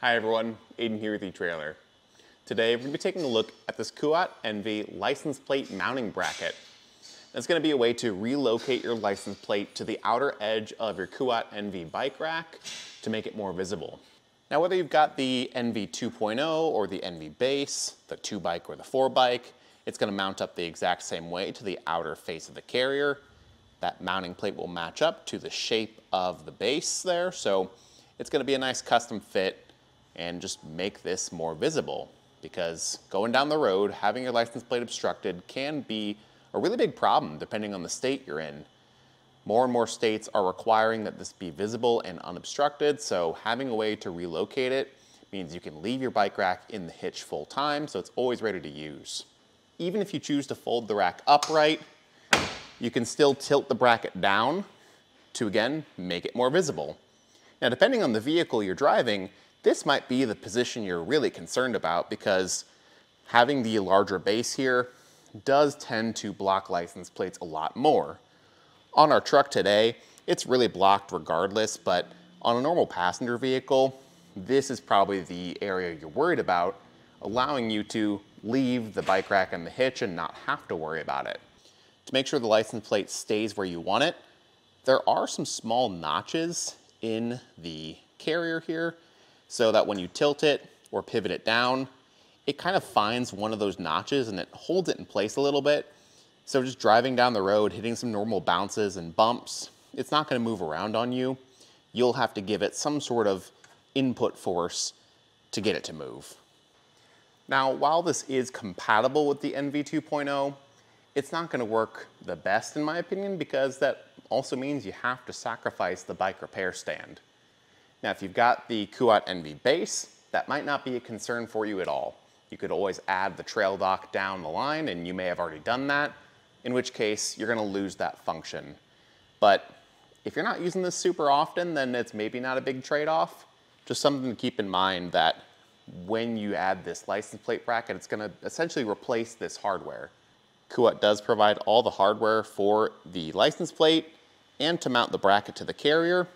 Hi everyone, Aiden here with etrailer. Today we're going to be taking a look at this Kuat NV license plate mounting bracket. It's going to be a way to relocate your license plate to the outer edge of your Kuat NV bike rack to make it more visible. Now whether you've got the NV 2.0 or the NV base, the 2 bike or the 4 bike, it's going to mount up the exact same way to the outer face of the carrier. That mounting plate will match up to the shape of the base there, so it's going to be a nice custom fit and just make this more visible, because going down the road, having your license plate obstructed can be a really big problem depending on the state you're in. More and more states are requiring that this be visible and unobstructed, so having a way to relocate it means you can leave your bike rack in the hitch full time, so it's always ready to use. Even if you choose to fold the rack upright, you can still tilt the bracket down to, again, make it more visible. Now, depending on the vehicle you're driving, this might be the position you're really concerned about, because having the larger base here does tend to block license plates a lot more. On our truck today, it's really blocked regardless, but on a normal passenger vehicle, this is probably the area you're worried about, allowing you to leave the bike rack and the hitch and not have to worry about it. To make sure the license plate stays where you want it, there are some small notches in the carrier here, so that when you tilt it or pivot it down, it kind of finds one of those notches and it holds it in place a little bit. So just driving down the road, hitting some normal bounces and bumps, it's not going to move around on you. You'll have to give it some sort of input force to get it to move. Now, while this is compatible with the NV 2.0, it's not going to work the best in my opinion, because that also means you have to sacrifice the bike repair stand. Now, if you've got the Kuat NV base, that might not be a concern for you at all. You could always add the trail dock down the line, and you may have already done that, in which case you're going to lose that function. But if you're not using this super often, then it's maybe not a big trade-off. Just something to keep in mind, that when you add this license plate bracket, it's going to essentially replace this hardware. Kuat does provide all the hardware for the license plate and to mount the bracket to the carrier.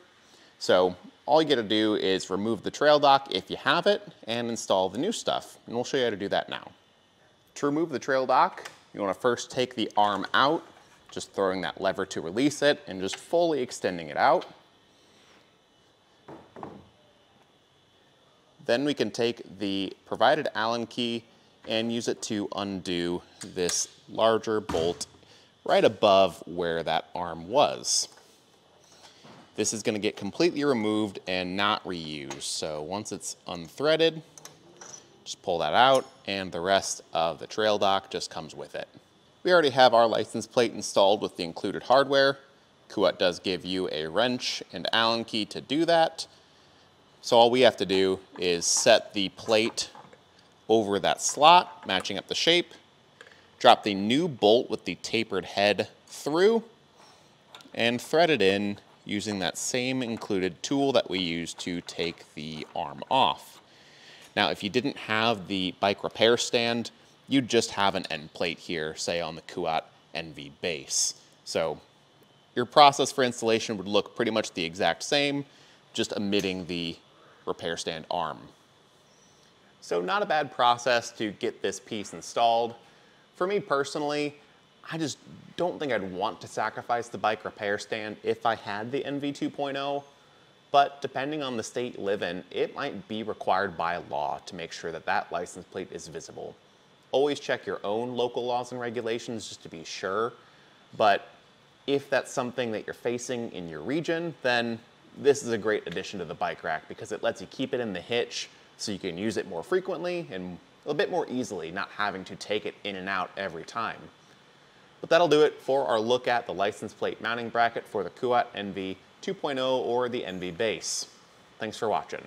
So all you got to do is remove the trail dock if you have it and install the new stuff. And we'll show you how to do that now. To remove the trail dock, you want to first take the arm out, just throwing that lever to release it and just fully extending it out. Then we can take the provided Allen key and use it to undo this larger bolt right above where that arm was. This is going to get completely removed and not reused. So once it's unthreaded, just pull that out and the rest of the trail dock just comes with it. We already have our license plate installed with the included hardware. Kuat does give you a wrench and Allen key to do that. So all we have to do is set the plate over that slot, matching up the shape, drop the new bolt with the tapered head through, and thread it in using that same included tool that we used to take the arm off. Now, if you didn't have the bike repair stand, you'd just have an end plate here, say on the Kuat NV base. So your process for installation would look pretty much the exact same, just omitting the repair stand arm. So not a bad process to get this piece installed. For me personally, I just don't think I'd want to sacrifice the bike repair stand if I had the NV 2.0, but depending on the state you live in, it might be required by law to make sure that that license plate is visible. Always check your own local laws and regulations just to be sure, but if that's something that you're facing in your region, then this is a great addition to the bike rack, because it lets you keep it in the hitch so you can use it more frequently and a bit more easily, not having to take it in and out every time. But that'll do it for our look at the license plate mounting bracket for the Kuat NV 2.0 or the NV base. Thanks for watching.